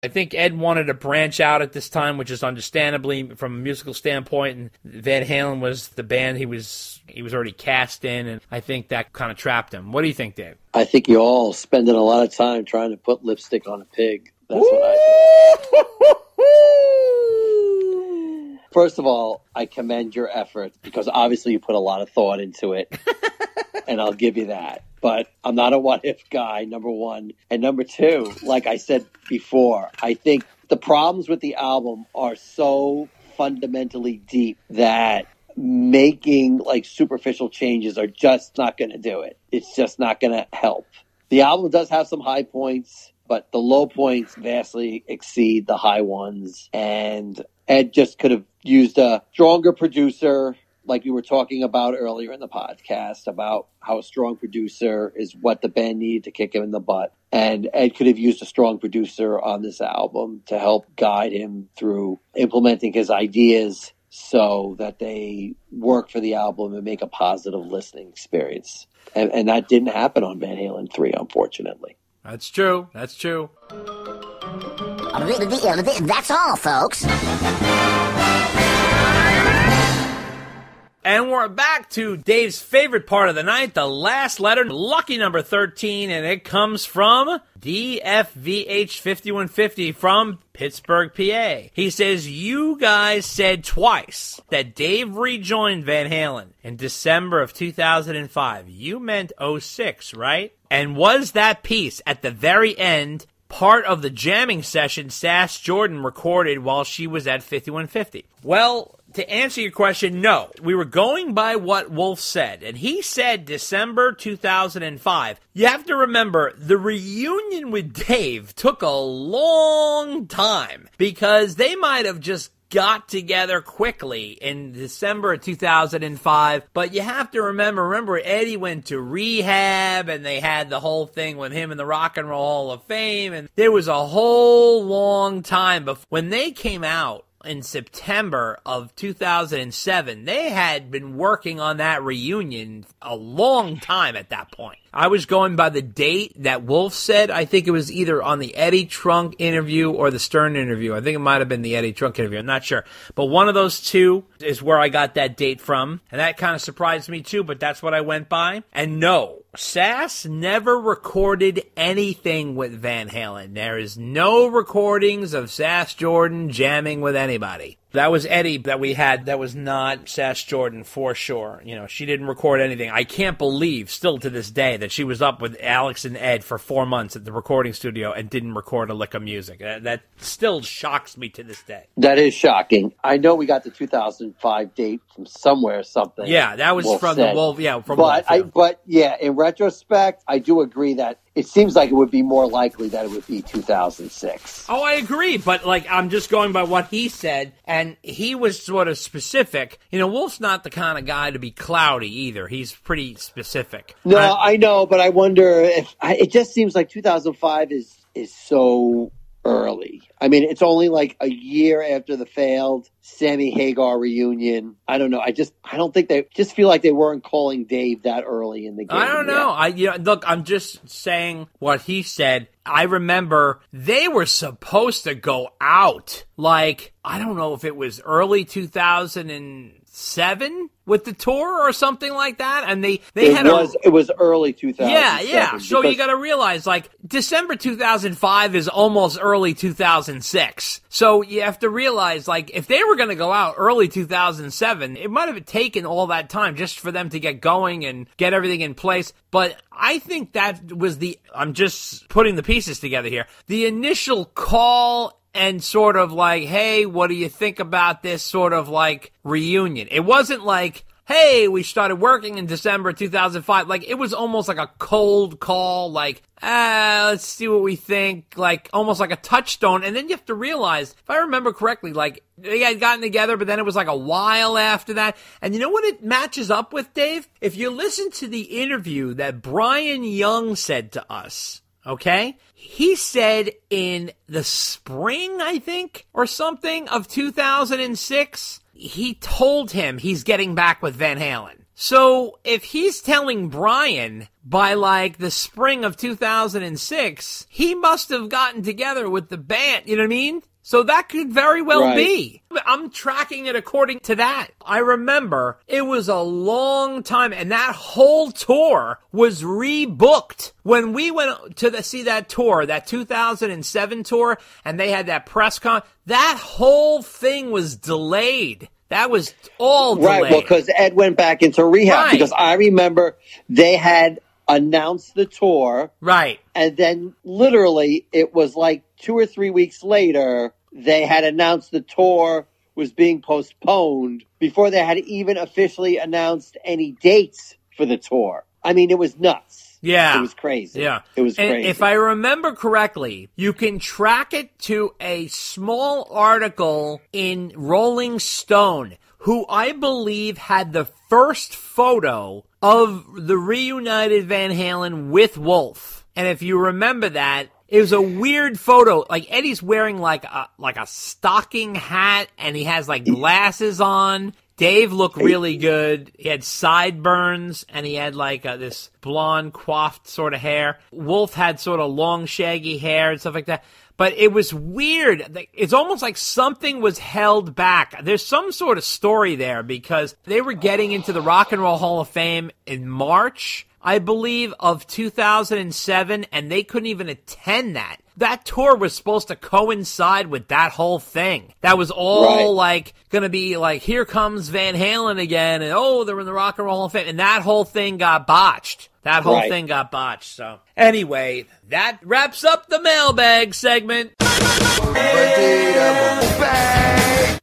I think Ed wanted to branch out at this time, which is understandably from a musical standpoint, and Van Halen was the band he was already cast in, and I think that kind of trapped him. What do you think, Dave? I think you're all spending a lot of time trying to put lipstick on a pig. That's what I think. First of all, I commend your effort because obviously you put a lot of thought into it, and I'll give you that. But I'm not a what-if guy, number one. And number two, like I said before, I think the problems with the album are so fundamentally deep that making like superficial changes are just not going to do it. It's just not going to help. The album does have some high points, but the low points vastly exceed the high ones. And Ed just could have used a stronger producer, like we were talking about earlier in the podcast, about how a strong producer is what the band needed to kick him in the butt. And Ed could have used a strong producer on this album to help guide him through implementing his ideas so that they work for the album and make a positive listening experience. And that didn't happen on Van Halen 3, unfortunately. That's true. That's true. That's all, folks. And we're back to Dave's favorite part of the night, the last letter, lucky number 13, and it comes from DFVH5150 from Pittsburgh, PA. He says, you guys said twice that Dave rejoined Van Halen in December of 2005. You meant 06, right? And was that piece at the very end part of the jamming session Sass Jordan recorded while she was at 5150? Well, to answer your question, no. We were going by what Wolf said, and he said December 2005. You have to remember, the reunion with Dave took a long time because they might have just got together quickly in December of 2005, but you have to remember Eddie went to rehab, and they had the whole thing with him in the Rock and Roll Hall of Fame, and there was a whole long time before when they came out. In September of 2007, they had been working on that reunion a long time at that point. I was going by the date that Wolf said. I think it was either on the Eddie Trunk interview or the Stern interview. I think it might have been the Eddie Trunk interview. I'm not sure. But one of those two is where I got that date from. And that kind of surprised me too, but that's what I went by. And no, Sass never recorded anything with Van Halen. There is no recordings of Sass Jordan jamming with anybody. That was Eddie that we had. That was not Sass Jordan for sure. You know, she didn't record anything. I can't believe still to this day that she was up with Alex and Ed for 4 months at the recording studio and didn't record a lick of music. That still shocks me to this day. That is shocking. I know we got the 2005 date from somewhere or something. Yeah, that was Wolf from said. The Wolf. Yeah, from but Wolf. But in retrospect, I do agree that it seems like it would be more likely that it would be 2006. Oh, I agree, but I'm just going by what he said, and he was sort of specific. You know, Wolf's not the kind of guy to be cloudy either. He's pretty specific. No, I know, but I wonder if it just seems like 2005 is so early. I mean, it's only like a year after the failed Sammy Hagar reunion. I don't know. I don't think they just feel like they weren't calling Dave that early in the game. I don't know. Look, I'm just saying what he said. I remember they were supposed to go out like, I don't know if it was early 2007 with the tour or something like that, and it was early 2007. Yeah. So you got to realize, like, December 2005 is almost early 2006. So you have to realize, like, if they were going to go out early 2007, it might have taken all that time just for them to get going and get everything in place. But I think that was I'm just putting the pieces together here. The initial call and sort of like, hey, what do you think about this sort of like reunion? It wasn't like, hey, we started working in December 2005. Like, it was almost like a cold call, like, let's see what we think, like, almost like a touchstone. And then you have to realize, if I remember correctly, like, they had gotten together, but then it was like a while after that. And you know what it matches up with, Dave? If you listen to the interview that Brian Young said to us, okay? He said in the spring, I think, or something, of 2006, he told him he's getting back with Van Halen. So if he's telling Brian by like the spring of 2006, he must have gotten together with the band, you know what I mean? So that could very well be. I'm tracking it according to that. I remember it was a long time, and that whole tour was rebooked. When we went to see that tour, that 2007 tour, and they had that press con, that whole thing was delayed. That was all delayed. Right, well, because Ed went back into rehab. Right. Because I remember they had announced the tour. Right. And then literally it was like 2 or 3 weeks later, they had announced the tour was being postponed before they had even officially announced any dates for the tour. I mean, it was nuts. Yeah. It was crazy. Yeah. It was and crazy. If I remember correctly, you can track it to a small article in Rolling Stone, who I believe had the first photo of the reunited Van Halen with Wolf. And if you remember that, it was a weird photo. Like Eddie's wearing like a stocking hat, and he has like glasses on. Dave looked really good. He had sideburns, and he had like this blonde coiffed sort of hair. Wolf had sort of long shaggy hair and stuff like that. But it was weird. It's almost like something was held back. There's some sort of story there because they were getting into the Rock and Roll Hall of Fame in March, I believe, of 2007, and they couldn't even attend that. That tour was supposed to coincide with that whole thing. That was all like going to be like, here comes Van Halen again, and oh, they're in the Rock and Roll Hall of Fame, and that whole thing got botched. That whole thing got botched. So anyway, that wraps up the mailbag segment.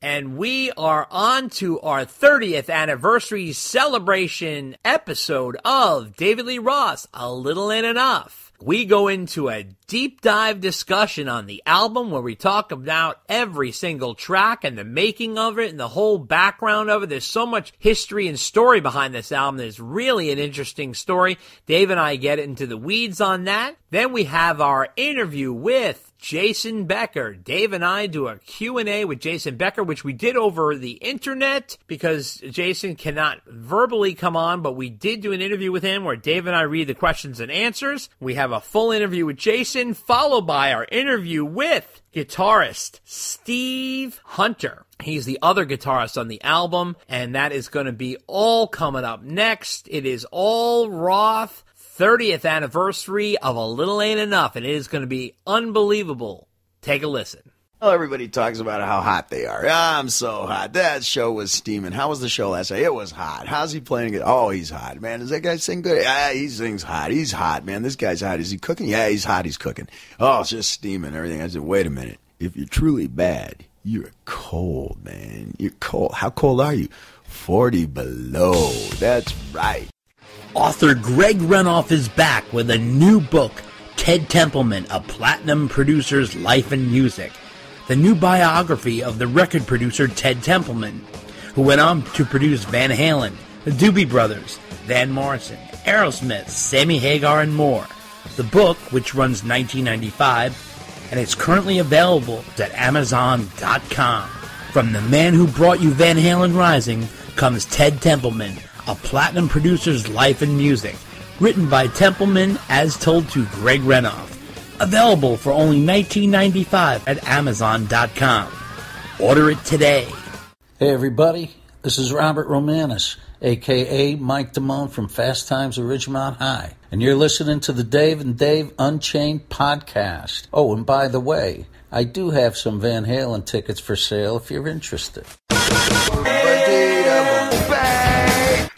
And we are on to our 30th anniversary celebration episode of David Lee Roth, A Little Ain't Enough. We go into a deep dive discussion on the album where we talk about every single track and the making of it and the whole background of it. There's so much history and story behind this album. There's really an interesting story. Dave and I get into the weeds on that. Then we have our interview with Jason Becker. Dave and I do a Q&A with Jason Becker, which we did over the internet because Jason cannot verbally come on, but we did do an interview with him where Dave and I read the questions and answers. We have a full interview with Jason, followed by our interview with guitarist Steve Hunter. He's the other guitarist on the album, and that is going to be all coming up next. It is all Roth. 30th anniversary of A Little Ain't Enough, and it is going to be unbelievable. Take a listen. Well, everybody talks about how hot they are. I'm so hot. That show was steaming. How was the show last night? It was hot. How's he playing it? Oh, he's hot. Man, does that guy sing good? Yeah, he sings hot. He's hot, man. This guy's hot. Is he cooking? Yeah, he's hot. He's cooking. Oh, it's just steaming, everything. I said, wait a minute. If you're truly bad, you're cold, man. You're cold. How cold are you? 40 below. That's right. Author Greg Renoff is back with a new book, Ted Templeman, A Platinum Producer's Life and Music. The new biography of the record producer Ted Templeman, who went on to produce Van Halen, the Doobie Brothers, Van Morrison, Aerosmith, Sammy Hagar, and more. The book, which runs $19.95, and it's currently available at Amazon.com. From the man who brought you Van Halen Rising comes Ted Templeman, A Platinum Producer's Life and Music, written by Templeman as told to Greg Renoff. Available for only $19.95 at Amazon.com. Order it today. Hey everybody, this is Robert Romanus, a.k.a. Mike Damone from Fast Times at Ridgemont High, and you're listening to the Dave and Dave Unchained podcast. Oh, and by the way, I do have some Van Halen tickets for sale if you're interested.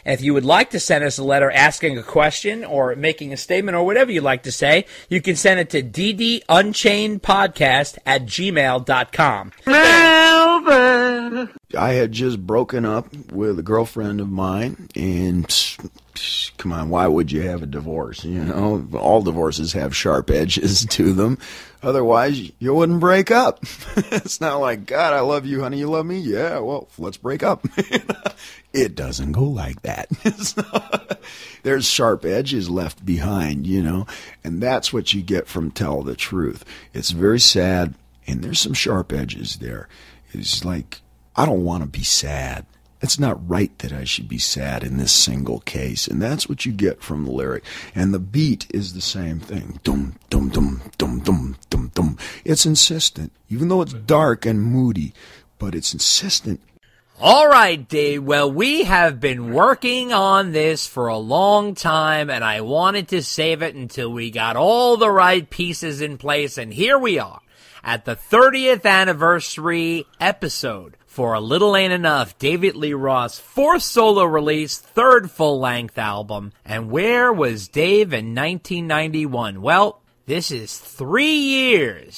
And if you would like to send us a letter asking a question or making a statement or whatever you'd like to say, you can send it to ddunchainedpodcast@gmail.com. I had just broken up with a girlfriend of mine, and come on, why would you have a divorce? You know, all divorces have sharp edges to them. Otherwise, you wouldn't break up. It's not like, God, I love you, honey, you love me? Yeah, well, let's break up. It doesn't go like that. There's sharp edges left behind, you know, and that's what you get from Tell the Truth. It's very sad, and there's some sharp edges there. It's like, I don't want to be sad. It's not right that I should be sad in this single case. And that's what you get from the lyric. And the beat is the same thing. Dum, dum, dum, dum, dum, dum, dum. It's insistent, even though it's dark and moody, but it's insistent. All right, Dave. Well, we have been working on this for a long time, and I wanted to save it until we got all the right pieces in place, and here we are at the 30th anniversary episode for A Little Ain't Enough, David Lee Roth's fourth solo release, third full-length album. And where was Dave in 1991? Well, this is 3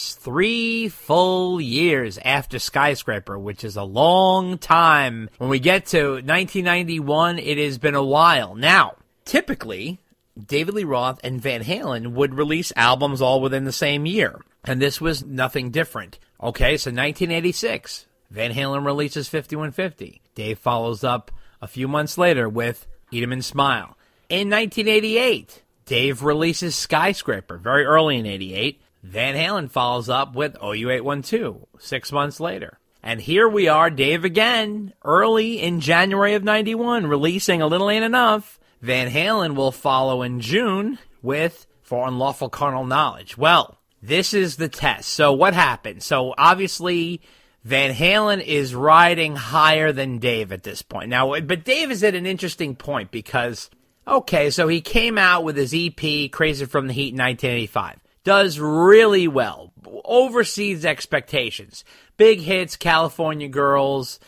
full years after Skyscraper, which is a long time. When we get to 1991, it has been a while. Now, typically, David Lee Roth and Van Halen would release albums all within the same year, and this was nothing different. Okay, so 1986, Van Halen releases 5150. Dave follows up a few months later with Eat 'Em and Smile. In 1988, Dave releases Skyscraper very early in 88. Van Halen follows up with OU 812 6 months later. And here we are, Dave again, early in January of 91, releasing A Little Ain't Enough. Van Halen will follow in June with For Unlawful Carnal Knowledge. Well, this is the test. So what happened? So obviously Van Halen is riding higher than Dave at this point. Now, but Dave is at an interesting point because, okay, so he came out with his EP, Crazy from the Heat, in 1985. Does really well. Oversees expectations. Big hits, California Girls,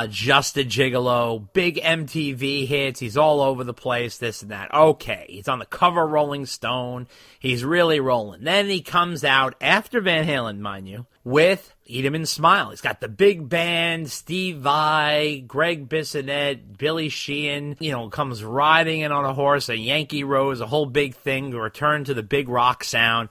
Just a Gigolo, big MTV hits. He's all over the place, this and that. Okay, he's on the cover of Rolling Stone. He's really rolling. Then he comes out, after Van Halen, mind you, with Eat 'Em and Smile. He's got the big band, Steve Vai, Greg Bissonette, Billy Sheehan, comes riding in on a horse, a Yankee Rose, a whole big thing, to return to the big rock sound.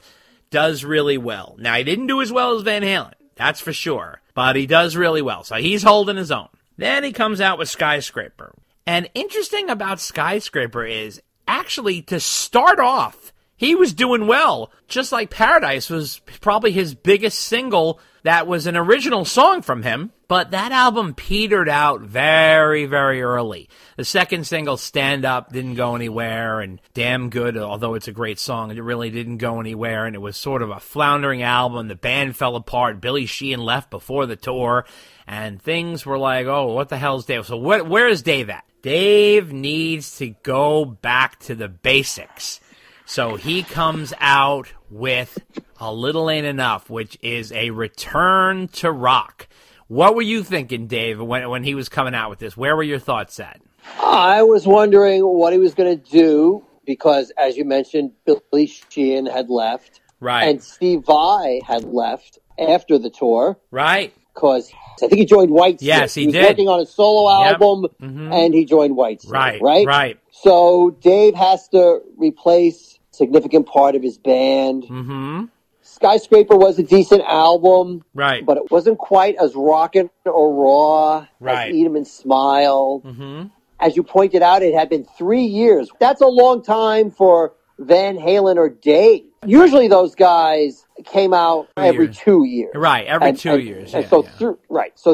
Does really well. Now, he didn't do as well as Van Halen, that's for sure, but he does really well, so he's holding his own. Then he comes out with Skyscraper. And interesting about Skyscraper is, actually, to start off, he was doing well. Just like Paradise was probably his biggest single that was an original song from him. But that album petered out very, very early. The second single, Stand Up, didn't go anywhere. And Damn Good, although it's a great song, it really didn't go anywhere. And it was sort of a floundering album. The band fell apart. Billy Sheehan left before the tour. And things were like, oh, what the hell's Dave? So where is Dave at? Dave needs to go back to the basics. So he comes out with A Little Ain't Enough, which is a return to rock. What were you thinking, Dave, when he was coming out with this? Where were your thoughts at? I was wondering what he was going to do because, as you mentioned, Billy Sheehan had left. Right. And Steve Vai had left after the tour. Right. Because I think he joined Whitesnake. Yes, he did. He was working on a solo album, and he joined Whitesnake. Right? Right. So Dave has to replace a significant part of his band. Mm-hmm. Skyscraper was a decent album, right? But it wasn't quite as rockin' or raw as Eat 'Em and Smile. Mm-hmm. As you pointed out, it had been 3 years. That's a long time for Van Halen or Dave. Usually those guys came out every 2 years. Right, every 2 years. And so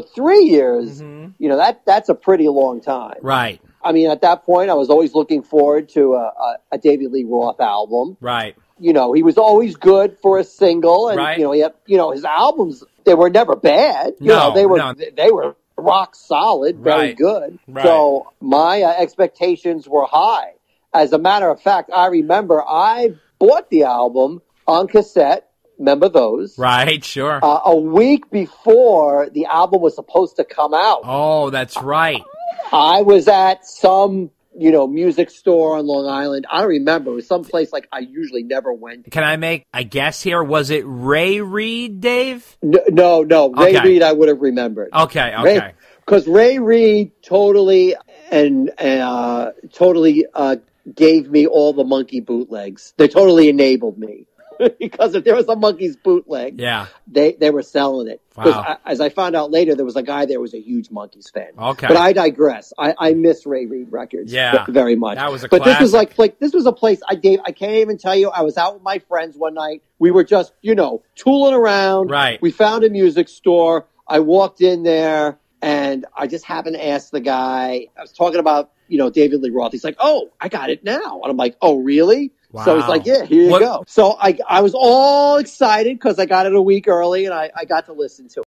3 years, that's a pretty long time. Right. I mean, at that point, I was always looking forward to a David Lee Roth album. Right. He was always good for a single, and he had, his albums, they were never bad. They were rock solid, very good. Right. So my expectations were high. As a matter of fact, I remember I bought the album on cassette. Remember those? Right, sure. A week before the album was supposed to come out. Oh, that's right. I was at some music store on Long Island. I don't remember. It was someplace like I usually never went. Can I make a guess here? Was it Ray Reid, Dave? No. Ray Reid I would have remembered. Okay. Because Ray Reid totally gave me all the Monkey bootlegs. They totally enabled me. Because if there was a Monkeys bootleg, they were selling it. Because as I found out later, there was a guy there who was a huge Monkeys fan. Okay. But I digress. I miss Ray Reid records very much. That was a classic. This was like this was a place I can't even tell you. I was out with my friends one night. We were just, tooling around. Right. We found a music store. I walked in there. And I just happened to ask the guy, I was talking about, David Lee Roth. He's like, oh, I got it now. And I'm like, oh, really? Wow. So he's like, yeah, here you go. So I was all excited because I got it a week early and I got to listen to